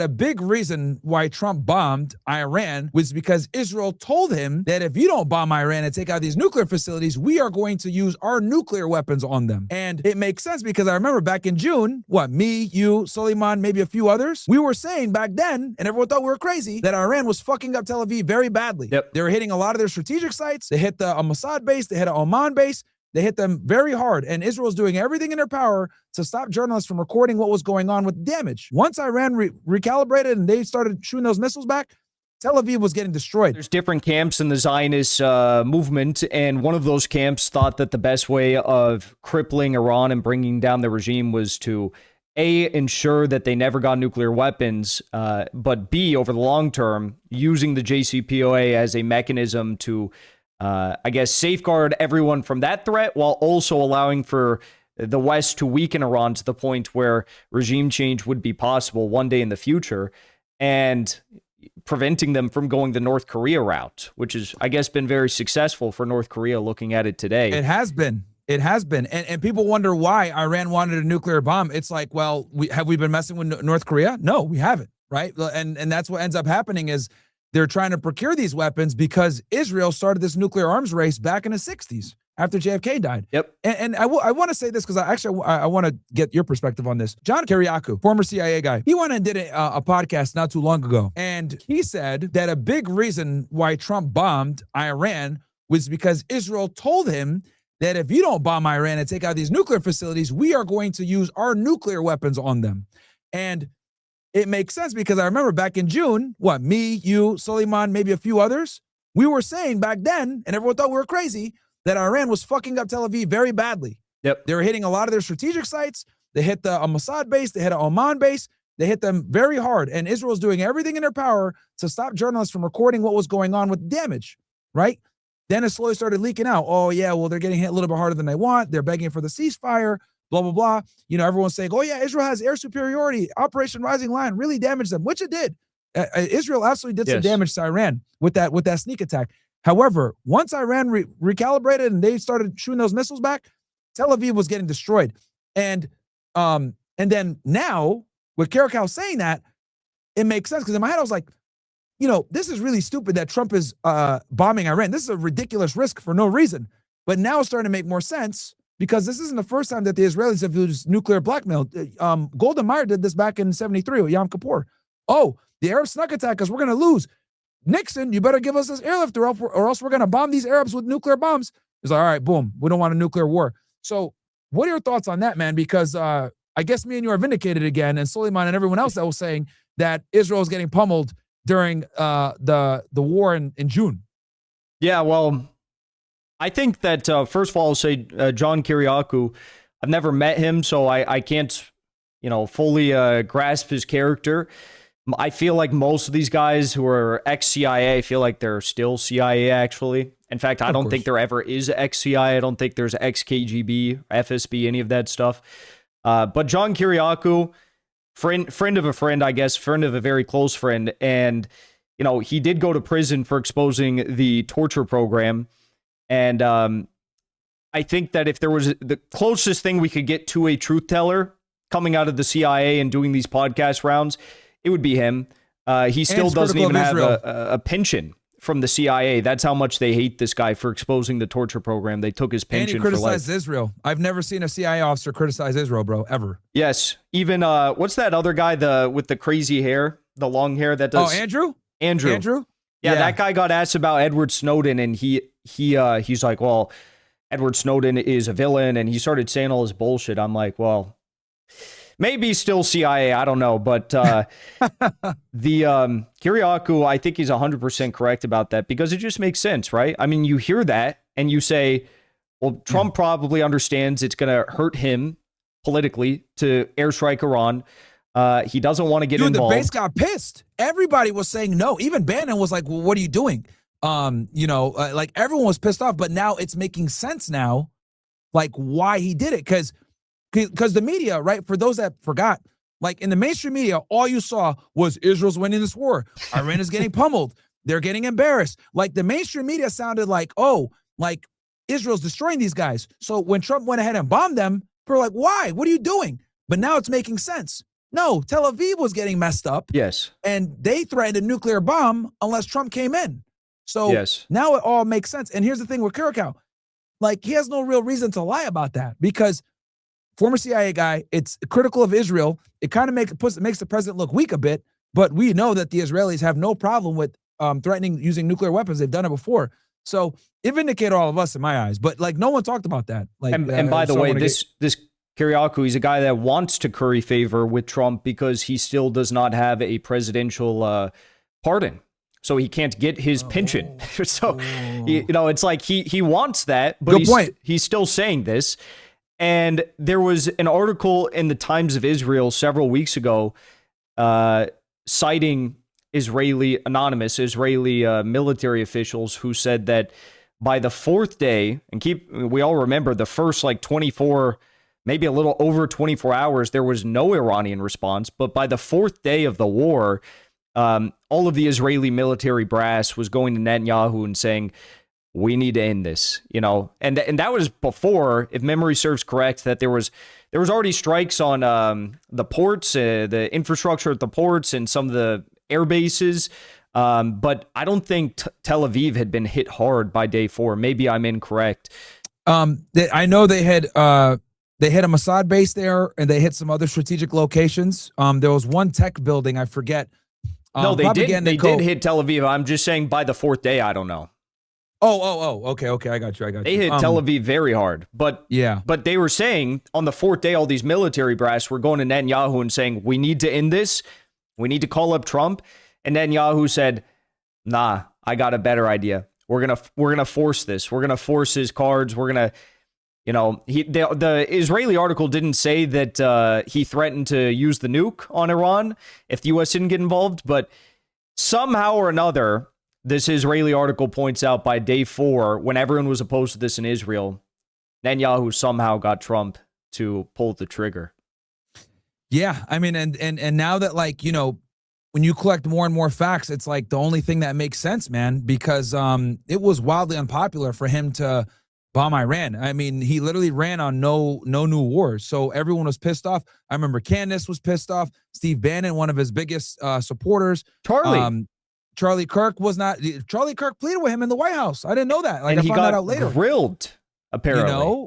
The big reason why Trump bombed Iran was because Israel told him that if you don't bomb Iran and take out these nuclear facilities, we are going to use our nuclear weapons on them. And it makes sense because I remember back in June, me, you, Suleiman, maybe a few others, we were saying back then, and everyone thought we were crazy, that Iran was fucking up Tel Aviv very badly. Yep. They were hitting a lot of their strategic sites. They hit the Mossad base. They hit an Oman base. They hit them very hard, and Israel's doing everything in their power to stop journalists from recording what was going on with damage. Once Iran recalibrated and they started shooting those missiles back, Tel Aviv was getting destroyed. There's different camps in the Zionist movement, and one of those camps thought that the best way of crippling Iran and bringing down the regime was to A, ensure that they never got nuclear weapons, but B, over the long term, using the JCPOA as a mechanism to I guess, safeguard everyone from that threat while also allowing for the West to weaken Iran to the point where regime change would be possible one day in the future, and preventing them from going the North Korea route, which has, I guess, been very successful for North Korea looking at it today. It has been. It has been. And people wonder why Iran wanted a nuclear bomb. It's like, well, have we been messing with North Korea? No, we haven't, right? And that's what ends up happening is they're trying to procure these weapons because Israel started this nuclear arms race back in the 60s after JFK died. Yep. And I want to say this because I want to get your perspective on this. John Kiriakou, former CIA guy, he went and did a podcast not too long ago. And he said that a big reason why Trump bombed Iran was because Israel told him that if you don't bomb Iran and take out these nuclear facilities, we are going to use our nuclear weapons on them. And it makes sense because I remember back in June, me, you, Suleiman, maybe a few others, we were saying back then, and everyone thought we were crazy, that Iran was fucking up Tel Aviv very badly. Yep. They were hitting a lot of their strategic sites. They hit the Mossad base. They hit an Oman base. They hit them very hard. And Israel's doing everything in their power to stop journalists from recording what was going on with damage, right? Then it slowly started leaking out. Oh, yeah, well, they're getting hit a little bit harder than they want. They're begging for the ceasefire. Blah, blah, blah. You know, everyone's saying, oh, yeah, Israel has air superiority. Operation Rising Lion really damaged them, which it did. Israel absolutely did some damage to Iran with that sneak attack. However, once Iran recalibrated and they started shooting those missiles back, Tel Aviv was getting destroyed. And then now, with Kiriakou saying that, it makes sense. Because in my head, I was like, you know, this is really stupid that Trump is bombing Iran. This is a ridiculous risk for no reason. But now it's starting to make more sense, because this isn't the first time that the Israelis have used nuclear blackmail. Golda Meir did this back in '73 with Yom Kippur. Oh, the Arabs snuck attack us. We're going to lose. Nixon, you better give us this airlift or else we're going to bomb these Arabs with nuclear bombs. It's like, all right, boom. We don't want a nuclear war. So what are your thoughts on that, man? Because I guess me and you are vindicated again, and Suleiman and everyone else that was saying that Israel is getting pummeled during the war in June. Yeah, well, I think that, first of all, I'll say John Kiriakou, I've never met him, so I can't, fully grasp his character. I feel like most of these guys who are ex-CIA, I feel like they're still CIA, actually. In fact, I don't think there ever is ex-CIA. I don't think there's ex-KGB, FSB, any of that stuff. But John Kiriakou, friend of a friend, I guess, friend of a very close friend. And, he did go to prison for exposing the torture program. And I think that if there was the closest thing we could get to a truth teller coming out of the CIA and doing these podcast rounds, it would be him. He still doesn't even have a pension from the CIA. That's how much they hate this guy for exposing the torture program. They took his pension for life. And he criticized Israel. I've never seen a CIA officer criticize Israel, bro, ever. Yes. Even, what's that other guy with the crazy hair, the long hair that does... Oh, Andrew? Andrew? Yeah, that guy got asked about Edward Snowden, and he's like, well, Edward Snowden is a villain, and he started saying all this bullshit. I'm like, well... Maybe still CIA, I don't know, but the Kiriakou, I think he's 100% correct about that, because it just makes sense, right? I mean, you hear that and you say, well, Trump probably understands it's going to hurt him politically to airstrike Iran. He doesn't want to get involved. The base got pissed. Everybody was saying no. Even Bannon was like, well, what are you doing? Like everyone was pissed off, but now it's making sense now, like why he did it. Because the media, right, for those that forgot, like in the mainstream media, all you saw was Israel's winning this war. Iran is getting pummeled. They're getting embarrassed. Like the mainstream media sounded like, oh, like Israel's destroying these guys. So when Trump went ahead and bombed them, people were like, why? What are you doing? But now it's making sense. No, Tel Aviv was getting messed up. Yes. And they threatened a nuclear bomb unless Trump came in. So yes. now it all makes sense. And here's the thing with Curacao. Like, he has no real reason to lie about that because former CIA guy, it's critical of Israel. It kind of makes the president look weak a bit, but we know that the Israelis have no problem with threatening using nuclear weapons. They've done it before. So it vindicated all of us in my eyes, but like no one talked about that. Like, and by the way, this Kiriakou, he's a guy that wants to curry favor with Trump because he still does not have a presidential pardon. So he can't get his pension. So, it's like he wants that, but he's still saying this. And there was an article in the Times of Israel several weeks ago citing anonymous Israeli military officials who said that by the fourth day, and we all remember the first like 24, maybe a little over 24 hours, there was no Iranian response. But by the fourth day of the war, all of the Israeli military brass was going to Netanyahu and saying, we need to end this, and that was before, if memory serves correct, that there was already strikes on the ports, the infrastructure at the ports and some of the air bases. But I don't think Tel Aviv had been hit hard by day 4. Maybe I'm incorrect. I know they hit a Mossad base there, and they hit some other strategic locations. There was one tech building, I forget. No, they did. They did hit Tel Aviv. I'm just saying by the fourth day, I don't know. Okay. I got you. They hit Tel Aviv very hard, but they were saying on the fourth day, all these military brass were going to Netanyahu and saying, we need to end this. We need to call up Trump. And Netanyahu said, nah, I got a better idea. We're gonna force this. We're gonna force his cards. We're gonna, the Israeli article didn't say that he threatened to use the nuke on Iran if the U.S. didn't get involved, but somehow or another, this Israeli article points out by day 4, when everyone was opposed to this in Israel, Netanyahu somehow got Trump to pull the trigger. Yeah, I mean, and now that, like, when you collect more and more facts, it's like the only thing that makes sense, man, because it was wildly unpopular for him to bomb Iran. I mean, he literally ran on no new wars, so everyone was pissed off. I remember Candace was pissed off. Steve Bannon, one of his biggest supporters. Charlie Kirk was not. Charlie Kirk pleaded with him in the White House. I didn't know that. Like, and I found that out later. Grilled, apparently.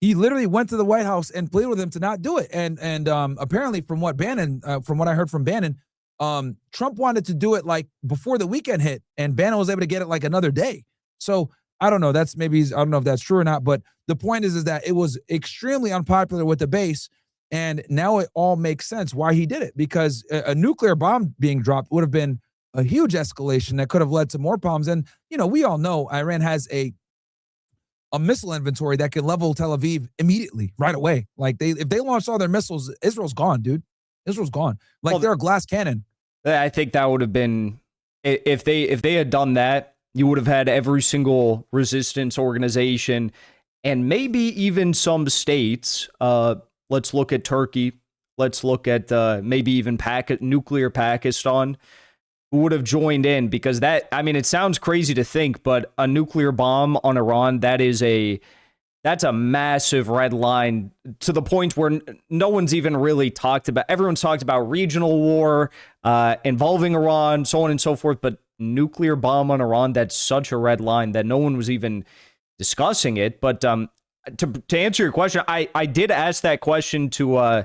He literally went to the White House and pleaded with him to not do it. And apparently, from what I heard from Bannon, Trump wanted to do it like before the weekend hit, and Bannon was able to get it like another day. So I don't know. I don't know if that's true or not. But the point is that it was extremely unpopular with the base, and now it all makes sense why he did it, because a nuclear bomb being dropped would have been a huge escalation that could have led to more problems. And, we all know Iran has a missile inventory that can level Tel Aviv immediately, right away. Like, if they launch all their missiles, Israel's gone, dude. Israel's gone. Like, they're a glass cannon. I think that would have been, if they had done that, you would have had every single resistance organization and maybe even some states. Let's look at Turkey. Let's look at maybe even nuclear Pakistan, who would have joined in, because it sounds crazy to think, but a nuclear bomb on Iran, that's a massive red line, to the point where no one's even really talked about. Everyone's talked about regional war involving Iran, so on and so forth, but nuclear bomb on Iran, that's such a red line that no one was even discussing it. But to answer your question, I did ask that question to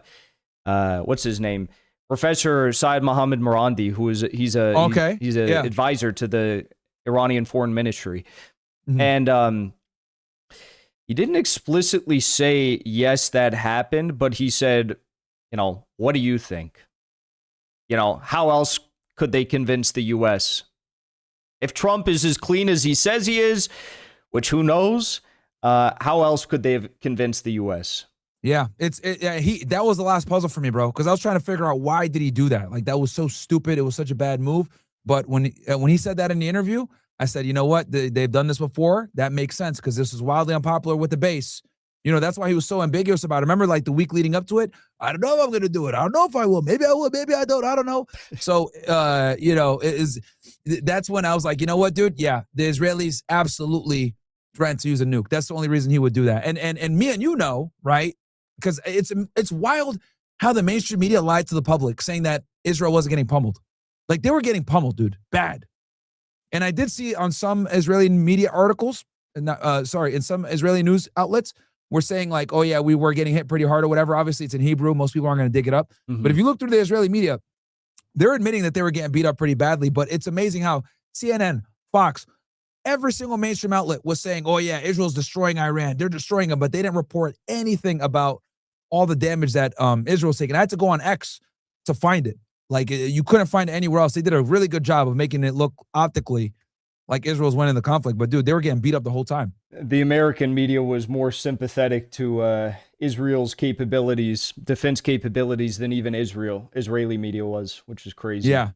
what's his name? Professor Syed Mohammed Marandi, he's an advisor to the Iranian Foreign Ministry. Mm-hmm. And he didn't explicitly say, yes, that happened, but he said, what do you think? How else could they convince the U.S.? If Trump is as clean as he says he is, which who knows, how else could they have convinced the U.S.? Yeah, that was the last puzzle for me, bro, because I was trying to figure out why did he do that? Like, that was so stupid. It was such a bad move. But when he said that in the interview, I said, you know what? They've done this before. That makes sense, because this is wildly unpopular with the base. That's why he was so ambiguous about it. Remember, like, the week leading up to it, I don't know if I'm going to do it. I don't know if I will. Maybe I will. Maybe I don't. I don't know. So, that's when I was like, you know what, dude? Yeah, the Israelis absolutely threatened to use a nuke. That's the only reason he would do that. And me and right? Because it's wild how the mainstream media lied to the public, saying that Israel wasn't getting pummeled. Like, they were getting pummeled, dude, bad. And I did see on some Israeli media articles, in some Israeli news outlets, were saying like, oh yeah, we were getting hit pretty hard or whatever. Obviously, it's in Hebrew. Most people aren't going to dig it up. But if you look through the Israeli media, they're admitting that they were getting beat up pretty badly. But it's amazing how CNN, Fox, every single mainstream outlet was saying, oh yeah, Israel's destroying Iran. They're destroying them. But they didn't report anything about all the damage that Israel's taken. I had to go on X to find it. Like, you couldn't find it anywhere else. They did a really good job of making it look optically like Israel's winning the conflict. But dude, they were getting beat up the whole time. The American media was more sympathetic to Israel's capabilities, defense capabilities, than even Israeli media was, which is crazy. Yeah.